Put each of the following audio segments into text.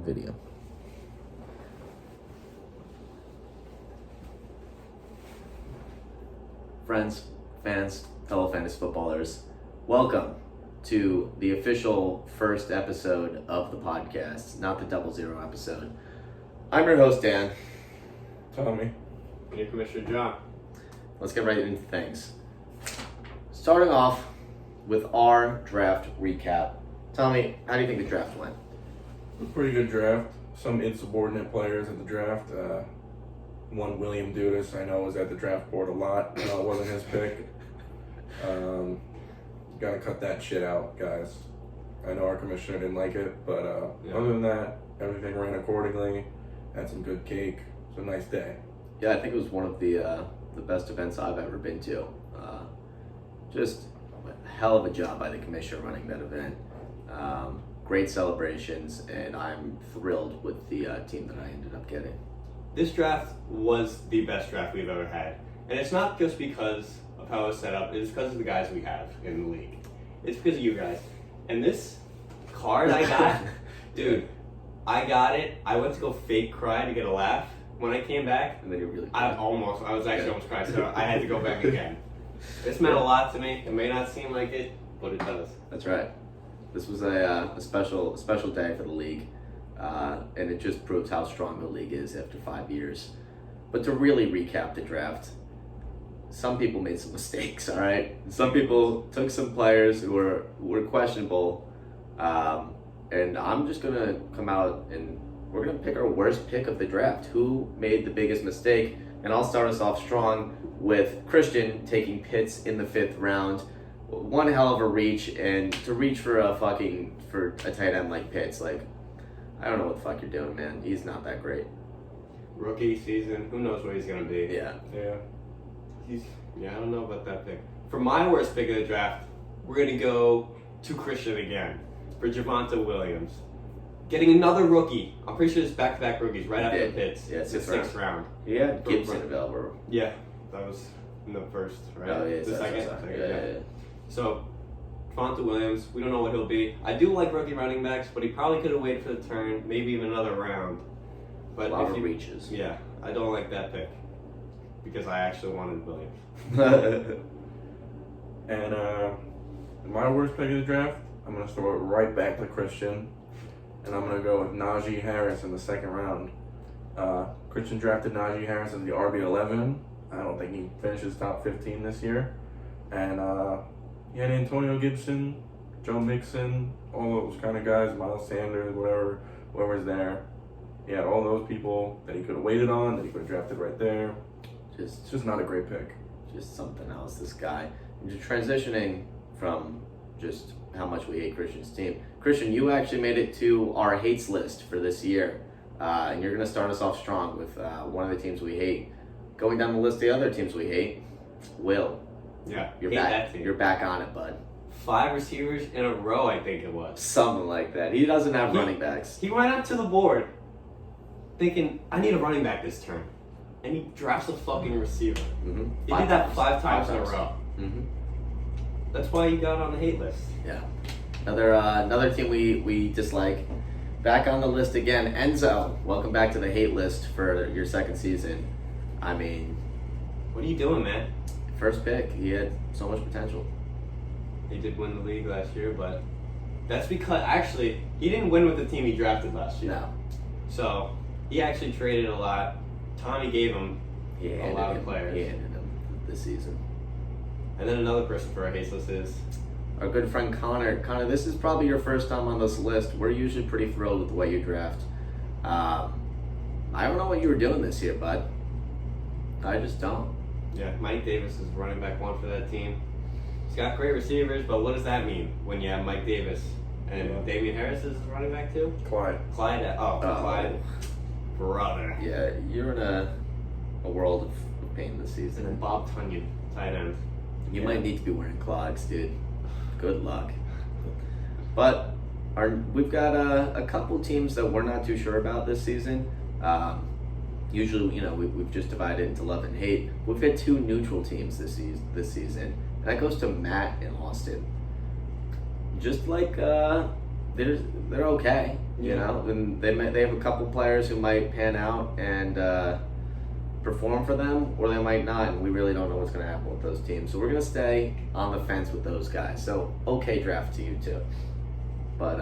video. Friends, fans, fellow fantasy footballers, welcome to the official first episode of the podcast, not the 00 episode. I'm your host, Dan. Tommy. And your Commissioner John. Let's get right into things. Starting off with our draft recap. Tommy, how do you think the draft went? It was a pretty good draft. Some insubordinate players at the draft. One William Dudas, I know, was at the draft board a lot. It wasn't his pick. Gotta cut that shit out, guys. I know our commissioner didn't like it, but other than that, everything ran accordingly. Had some good cake. It was a nice day. Yeah, I think it was one of the best events I've ever been to. Just a hell of a job by the commissioner running that event. Great celebrations, and I'm thrilled with the team that I ended up getting. This draft was the best draft we've ever had. And it's not just because of how it's set up, it's because of the guys we have in the league. It's because of you guys. And this card I got, dude, I got it. I went to go fake cry to get a laugh. When I came back, And then you really I was actually almost crying, so I had to go back again. This meant a lot to me. It may not seem like it, but it does. That's right. This was a special day for the league, and it just proves how strong the league is after 5 years. But to really recap the draft, some people made some mistakes. All right, some people took some players who were questionable, and I'm just gonna come out and we're gonna pick our worst pick of the draft. Who made the biggest mistake? And I'll start us off strong with Christian taking Pitts in the 5th round. One hell of a reach, and to reach for a tight end like Pitts, like, I don't know what the fuck you're doing, man. He's not that great. Rookie season, who knows what he's going to be. Yeah. I don't know about that pick. For my worst pick of the draft, we're going to go to Christian again for Javonte Williams. Getting another rookie. I'm pretty sure it's back-to-back rookies right after Pitts. Yeah, it's the 6th round. He had Gibson available. Yeah, that was in the first, right? Oh, yeah, the second. Yeah. So, Javonte Williams, we don't know what he'll be. I do like rookie running backs, but he probably could have waited for the turn, maybe even another round. But A lot of reaches. Yeah, I don't like that pick because I actually wanted Williams. And my worst pick of the draft, I'm going to throw it right back to Christian. And I'm going to go with Najee Harris in the 2nd round. Christian drafted Najee Harris as the RB11. I don't think he finishes top 15 this year. And he had Antonio Gibson, Joe Mixon, all those kind of guys, Miles Sanders, whoever's there. He had all those people that he could have waited on, that he could have drafted right there. It's just not a great pick. Just something else, this guy. And just transitioning from just how much we hate Christian's team. Christian, you actually made it to our hates list for this year. And you're going to start us off strong with one of the teams we hate. Going down the list of the other teams we hate, Will. Yeah, You're hate back. that team. You're back on it, bud. 5 receivers in a row, I think it was. Something like that. He doesn't have running backs. He went up to the board thinking, I need a running back this turn. And he drafts a fucking receiver. Mm-hmm. He did that 5 times in a row. Mm-hmm. That's why he got on the hate list. Yeah. Another team we dislike. Back on the list again, Enzo. Welcome back to the hate list for your 2nd season. I mean, What are you doing, man? first pick, he had so much potential. He did win the league last year, but that's because, actually, he didn't win with the team he drafted last year. No. So, he actually traded a lot. Tommy gave him a lot of players. He handed him this season. And then another person for our hate list is... Our good friend Connor. Connor, this is probably your first time on this list. We're usually pretty thrilled with the way you draft. I don't know what you were doing this year, bud. I just don't. Yeah, Mike Davis is running back 1 for that team. He's got great receivers, but what does that mean when you have Mike Davis? And Damian Harris is running back too? Clyde. Clyde. Brother. Yeah, you're in a world of pain this And then season. Bob Tunyon, tight end. You might need to be wearing clogs, dude. Good luck. But we've got a couple teams that we're not too sure about this season. Usually, we've just divided into love and hate. We've had 2 neutral teams this season. And that goes to Matt in Austin. Just like they're okay, you Yeah. know, and they have a couple players who might pan out and perform for them, or they might not, and we really don't know what's going to happen with those teams. So we're going to stay on the fence with those guys. So okay draft to you too, but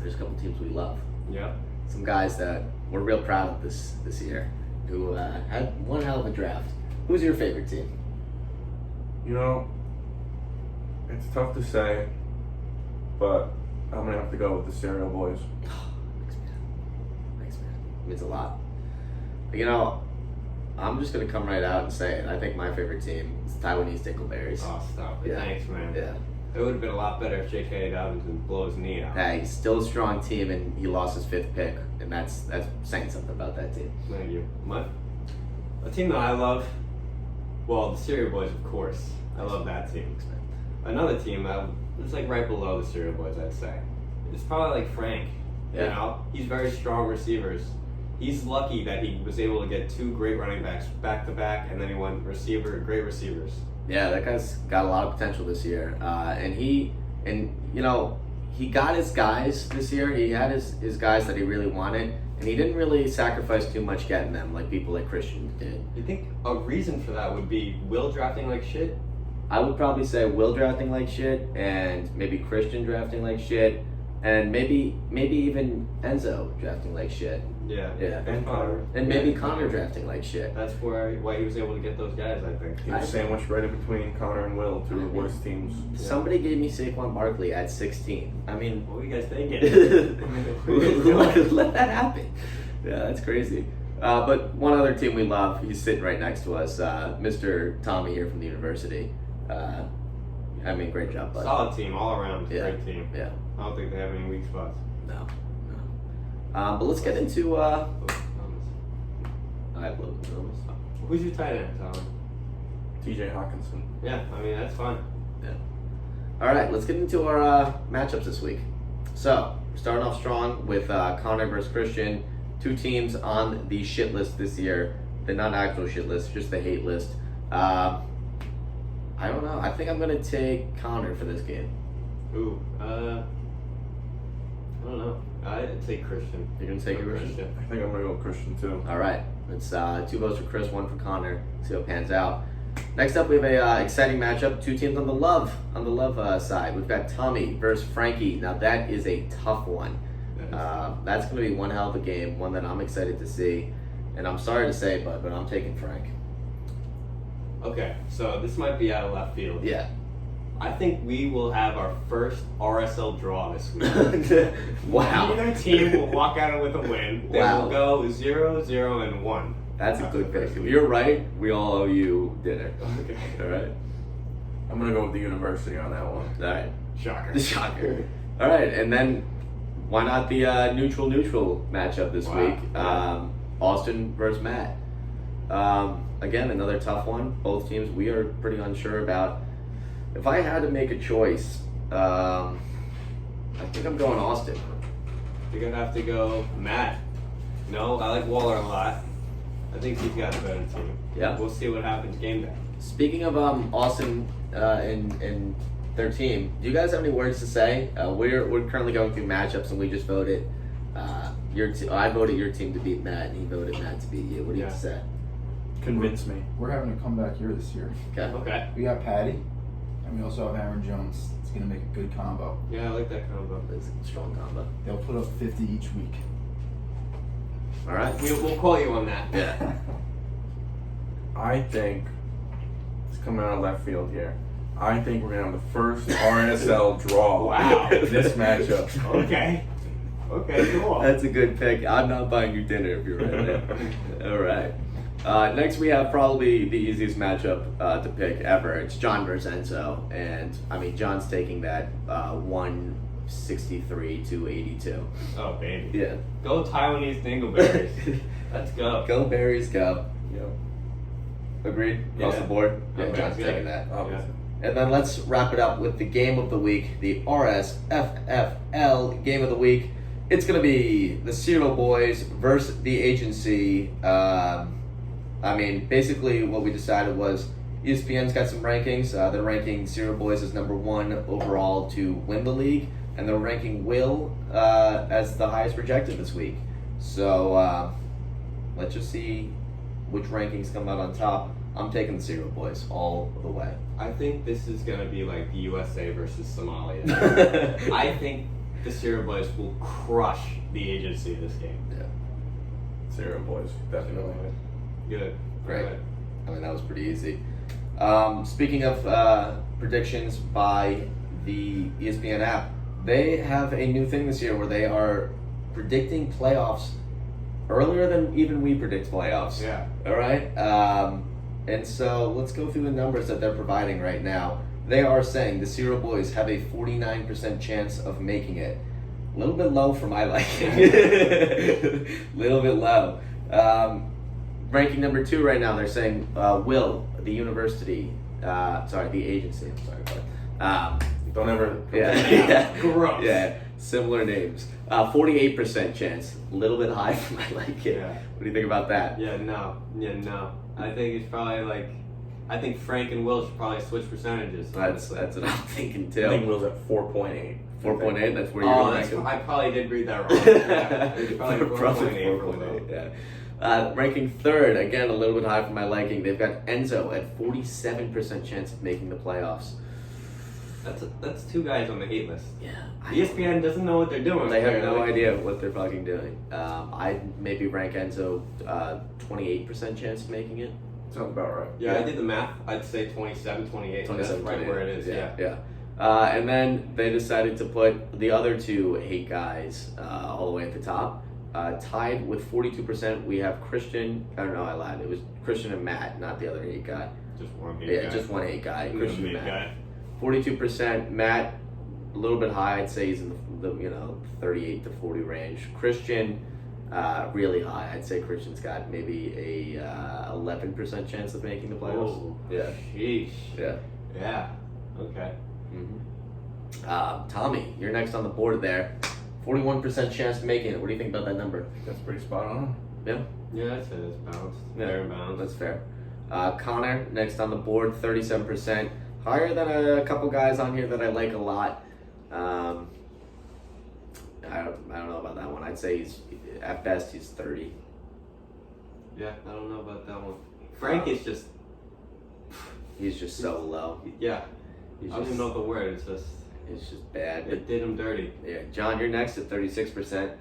there's a couple teams we love. Yeah. Some guys that we're real proud of this year who had one hell of a draft. Who's your favorite team? You know, it's tough to say, but I'm gonna have to go with the Cereal Boys. Thanks, man. It means a lot. You know, I'm just gonna come right out and say it. I think my favorite team is Taiwanese Dingleberries. Oh, stop it. Yeah. Thanks, man. Yeah. It would have been a lot better if J.K. Dobbins didn't blow his knee out. Hey, he's still a strong team, and he lost his 5th pick, and that's saying something about that team. Thank you. A team that I love, well, the Cereal Boys, of course. I love that team. Another team it's like right below the Cereal Boys, I'd say. It's probably like Frank. Yeah. You know, he's very strong receivers. He's lucky that he was able to get 2 great running backs back to back, and then he went great receivers. Yeah, that guy's got a lot of potential this year, and he got his guys this year. He had his guys that he really wanted, and he didn't really sacrifice too much getting them like people like Christian did. You think a reason for that would be Will drafting like shit? I would probably say Will drafting like shit, and maybe Christian drafting like shit, and maybe even Enzo drafting like shit. Yeah. Yeah. And Connor. And maybe Connor drafting like shit. That's why he was able to get those guys, I think. He was sandwiched right in between Connor and Will, 2 of the worst teams. Somebody gave me Saquon Barkley at 16. I mean, What were you guys thinking? let that happen. Yeah, that's crazy. But one other team we love, he's sitting right next to us, Mr. Tommy here from the university. I mean, great job, bud. Solid team all around. Yeah. Great team. Yeah, I don't think they have any weak spots. no. But let's get into. I have Logan Thomas. Who's your tight end, Tom? TJ Hawkinson. Yeah, I mean that's fine. All right, let's get into our matchups this week. So, we're starting off strong with Connor versus Christian. 2 teams on the shit list this year. The not actual shit list, just the hate list. I don't know. I think I'm going to take Connor for this game. Ooh, I don't know. I'd take Christian. You're going to take Go Christian? I think I'm gonna go with Christian too. All right. It's 2 votes for Chris, 1 for Connor. See how it pans out. Next up, we have a exciting matchup. 2 teams on the love side. We've got Tommy versus Frankie. Now that is a tough one. That's going to be one hell of a game, one that I'm excited to see. And I'm sorry to say, but I'm taking Frank. Okay, so this might be out of left field. Yeah. I think we will have our first RSL draw this week. Wow. Either team will walk out with a win. They Wow. will go 0-0 and 1. That's a good pick. If you're right, we all owe you dinner. Okay. All right. I'm gonna go with the university on that one. All right. Shocker. Shocker. All right, and then why not the neutral matchup this Wow. week? Austin versus Matt. Again, another tough one. Both teams we are pretty unsure about. If I had to make a choice, I think I'm going Austin. You're going to have to go Matt. No, I like Waller a lot. I think he's got a better team. Yeah. We'll see what happens game day. Speaking of Austin and their team, do you guys have any words to say? We're currently going through matchups, and we just voted. I voted your team to beat Matt, and he voted Matt to beat you. What do you have to say? Convince me. We're having a comeback year this year. Okay. Okay. We got Patty, and we also have Aaron Jones. It's going to make a good combo. Yeah, I like that combo. That's a strong combo. They'll put up 50 each week. All right. We'll call you on that. Yeah. I think it's coming out of left field here. I think we're gonna have the first RSL draw. Wow. This matchup. Okay. Okay, cool. That's a good pick. I'm not buying you dinner if you're right there. All right. Next, we have probably the easiest matchup to pick ever. It's John versus Enzo, and I mean John's taking that 163 to 82. Oh, baby. Yeah. Go Taiwanese dingleberries. Let's go. Go Berries, go. Yep. Agreed. Across Yeah. the board. Yeah, Okay, John's good. taking that. Obviously. And then let's wrap it up with the game of the week, the Rsffl game of the week. It's going to be the Cereal Boys versus the Agency. I mean, basically what we decided was ESPN's got some rankings. They're ranking Cereal Boys as number 1 overall to win the league. and they're ranking Will as the highest projected this week. So let's just see which rankings come out on top. I'm taking the Cereal Boys all the way. I think this is gonna be like the USA versus Somalia. I think the Cereal Boys will crush the agency this game. Yeah. Cereal Boys, definitely. Good. Great. Alright. I mean, that was pretty easy. Speaking of predictions by the ESPN app, they have a new thing this year where they are predicting playoffs earlier than even we predict playoffs. Yeah. All right. And so let's go through the numbers that they're providing right now. They are saying the Cereal Boys have a 49% chance of making it. A little bit low for my liking. Little bit low. Ranking number 2 right now, they're saying Will, the university, the agency, I'm sorry, but, Don't ever. yeah. Gross. Yeah, similar names. 48% chance, a little bit high for my liking. Yeah. What do you think about that? Yeah, no. I think it's probably like, I think Frank and Will should probably switch percentages. That's what I'm thinking I think too. Will's at 4.8. 4.8, that's where you're Oh, going that's, to rank I probably did read that wrong. Yeah, it's probably 4.8 for Will. 4.8, yeah. Ranking 3rd, again, a little bit high for my liking. They've got Enzo at 47% chance of making the playoffs. That's 2 guys on the hate list. Yeah. ESPN doesn't know what they're doing. They have no apparently. idea what they're fucking doing. I'd maybe rank Enzo 28% chance of making it. Sounds about right. Yeah, I did the math. I'd say 27, 28. 27, That's right where it is. Yeah. Yeah. And then they decided to put the other 2 hate guys all the way at the top. Tied with 42%, we have Christian. I don't know, I lied. It was Christian and Matt, not the other hate guy. Just one hate guy. Just one hate guy. Who's Christian the and hate Matt. guy? 42%. Matt, a little bit high. I'd say he's in the 38 to 40 range. Christian, really high. I'd say Christian's got maybe a 11% chance of making the playoffs. Oh, Yeah. Sheesh. Yeah. Yeah. Okay. Tommy, you're next on the board there. 41% chance of making it. What do you think about that number? That's pretty spot on. Yeah, Yeah, I'd say it's balanced. Yeah. Fair and balanced. that's fair. Connor, next on the board, 37%. Higher than a couple guys on here that I like a lot. I don't know about that one. I'd say at best he's 30. Yeah, I don't know about that one. Frank is just. He's just so low. Yeah. He's I don't just, even know the word. It's just bad. it did him dirty. Yeah, John, you're next at 36%. A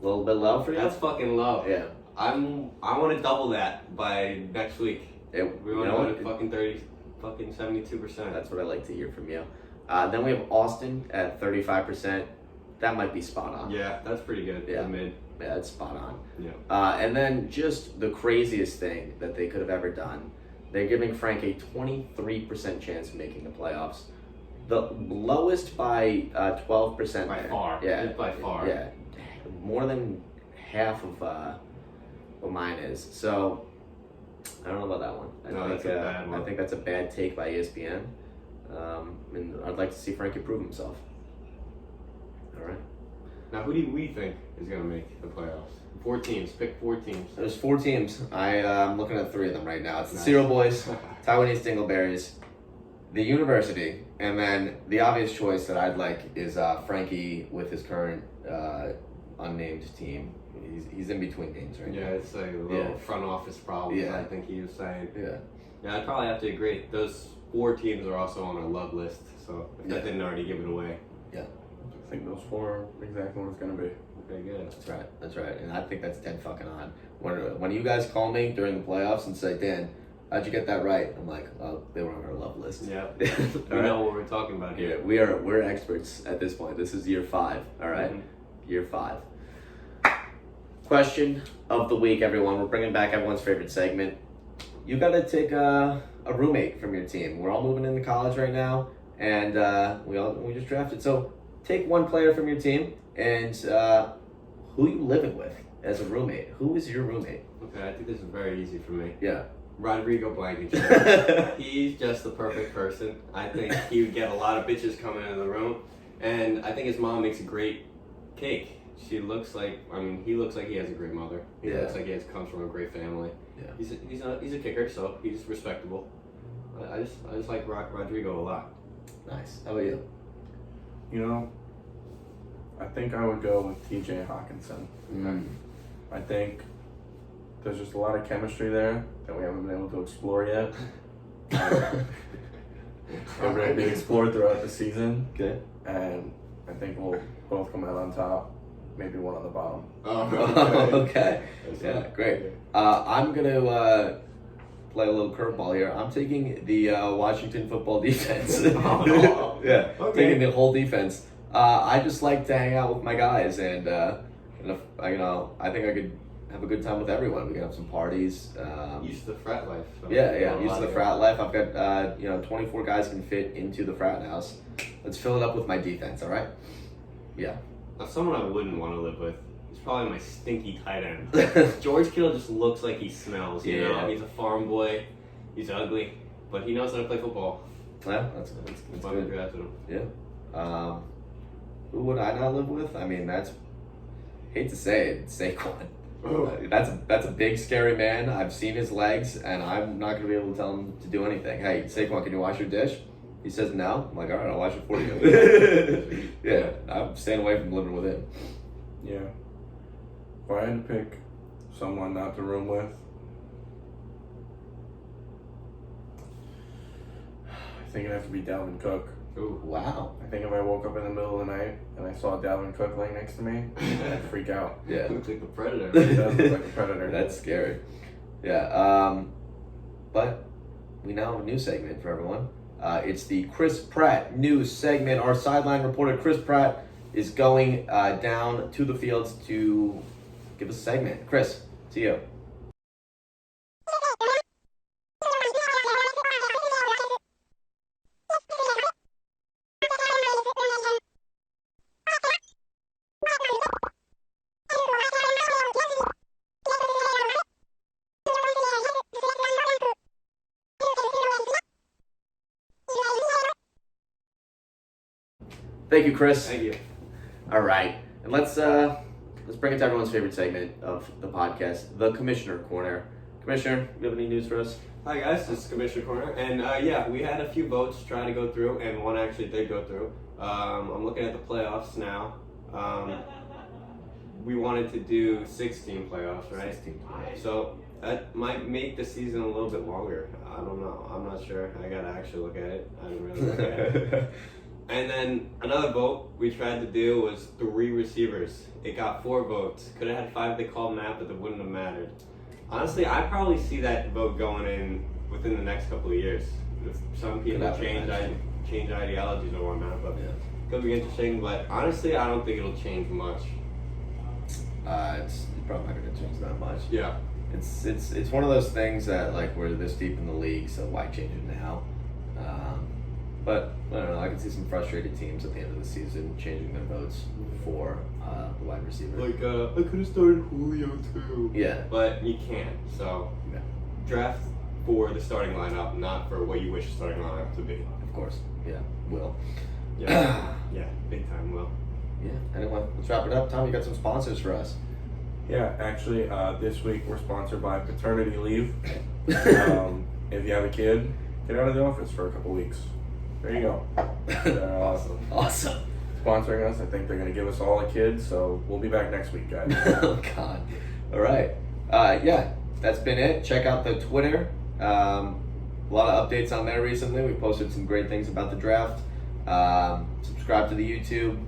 little bit low for you. That's fucking low. Yeah. I want to double that by next week. We want to go to fucking 72%. That's what I like to hear from you. Then we have Austin at 35%. That might be spot on. Yeah, that's pretty good. Yeah. The mid. Yeah, that's spot on. Yeah. And then just the craziest thing that they could have ever done, they're giving Frank a 23% chance of making the playoffs. The lowest by 12%. By there. far. Yeah. By far. Yeah. More than half of what mine is. So I don't know about that one. That's a bad one. I think that's a bad take by ESPN. And I'd like to see Frank improve himself. All right. Now, who do we think is going to make the playoffs? 4 teams. Pick 4 teams. There's 4 teams. I'm looking at 3 of them right now. It's the Nice. Cereal Boys, Taiwanese Dingleberries, the University, and then the obvious choice that I'd like is Frankie with his current unnamed team. He's in between games right Yeah, now. it's like a little Yeah. front office problems, Yeah. I think he was saying. Yeah. Yeah, I'd probably have to agree. Those 4 teams are also on our love list, so if Yeah. that didn't already give it away. I think those 4 are exactly what it's going to be. Okay, good. That's right. And I think that's dead fucking on. When you guys call me during the playoffs and say, Dan, how'd you get that right? I'm like, oh, they were on our love list. Yeah. All We right? know what we're talking about Yeah, here. we're experts at this point. This is year 5. All right? Mhm. Year 5. Question of the week, everyone. We're bringing back everyone's favorite segment. You got to take a roommate from your team. We're all moving into college right now, and we just drafted. So take one player from your team, and who you living with as a roommate? Who is your roommate? Okay, I think this is very easy for me. Yeah. Rodrigo Blankenship. He's just the perfect person. I think he would get a lot of bitches coming into the room, and I think his mom makes a great cake. He looks like he has a great mother. He Yeah. looks like comes from a great family. Yeah. He's a kicker, so he's respectable. I just like Rodrigo a lot. Nice. How about you? You know, I think I would go with TJ Hawkinson. Mm. I think there's just a lot of chemistry there that we haven't been able to explore yet. It'll really be explored throughout the season, Okay. and I think we'll both come out on top, maybe one on the bottom. Okay. Yeah, great. I'm gonna play a little curveball here. I'm taking the Washington football defense. Oh, no. Yeah, Okay. taking the whole defense. I just like to hang out with my guys, and if, I think I could have a good time with everyone. We can have some parties. Used to the frat life. So Yeah, used to the frat life. I've got 24 guys can fit into the frat house. Let's fill it up with my defense. All right. Yeah. Now, someone I wouldn't want to live with is probably my stinky tight end. George Kittle just looks like he smells. You know, he's a farm boy. He's ugly, but he knows how to play football. Yeah, that's Why we good. drafted him. Yeah. Who would I not live with? I mean, hate to say it, Saquon. That's a big, scary man. I've seen his legs, and I'm not going to be able to tell him to do anything. Hey, Saquon, can you wash your dish? He says no. I'm like, all right, I'll wash it for you. Yeah, I'm staying away from living with him. Yeah. If I had to pick someone not to room with, I think it'd have to be Dalvin Cook. Ooh. Wow. I think if I woke up in the middle of the night and I saw Dalvin Cook laying next to me, I'd freak out. Yeah. Looks like the predator. He does look like a predator. That's scary. Yeah. But we now have a new segment for everyone. It's the Chris Pratt news segment. Our sideline reporter, Chris Pratt, is going down to the fields to give us a segment. Chris, to you. Thank you, Chris. Thank you. All right, and let's bring it to everyone's favorite segment of the podcast, the Commissioner Corner. Commissioner, you have any news for us? Hi guys, this is Commissioner Corner, and yeah, we had a few votes trying to go through, and one actually did go through. I'm looking at the playoffs now. We wanted to do 16 playoffs, right? 16. So that might make the season a little bit longer. I don't know. I'm not sure. I gotta actually look at it. I didn't really look at it. And then another vote we tried to do was 3 receivers. It got 4 votes. Could have had 5 they called Matt, but it wouldn't have mattered. Honestly, I probably see that vote going in within the next couple of years. If some people change ideologies or whatnot, but Yeah. could be interesting. But honestly, I don't think it'll change much. It's probably not going to change that much. Yeah. It's one of those things that, like, we're this deep in the league, so why change it now? But I don't know. I can see some frustrated teams at the end of the season changing their votes for the wide receiver. Like I could have started Julio too. Yeah. But you can't. So Yeah. draft for the starting lineup, not for what you wish the starting lineup to be. Of course. Yeah. Will. Yeah. Yeah. Big time will. Yeah. Anyway, let's wrap it up. Tom, you got some sponsors for us. Yeah, actually, this week we're sponsored by Paternity Leave. If you have a kid, get out of the office for a couple weeks. There you go. Awesome. Sponsoring us. I think they're going to give us all a kid, so we'll be back next week, guys. Oh, God. All right. Yeah, that's been it. Check out the Twitter. A lot of updates on there recently. We posted some great things about the draft. Subscribe to the YouTube.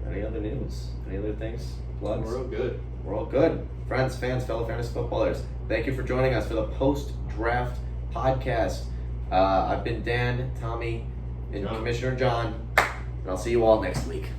Any other news? Any other things? Plugs? We're all good. We're all good. Friends, fans, fellow fantasy footballers, thank you for joining us for the post-draft podcast. I've been Dan, Tommy, and John. Commissioner John, and I'll see you all next week.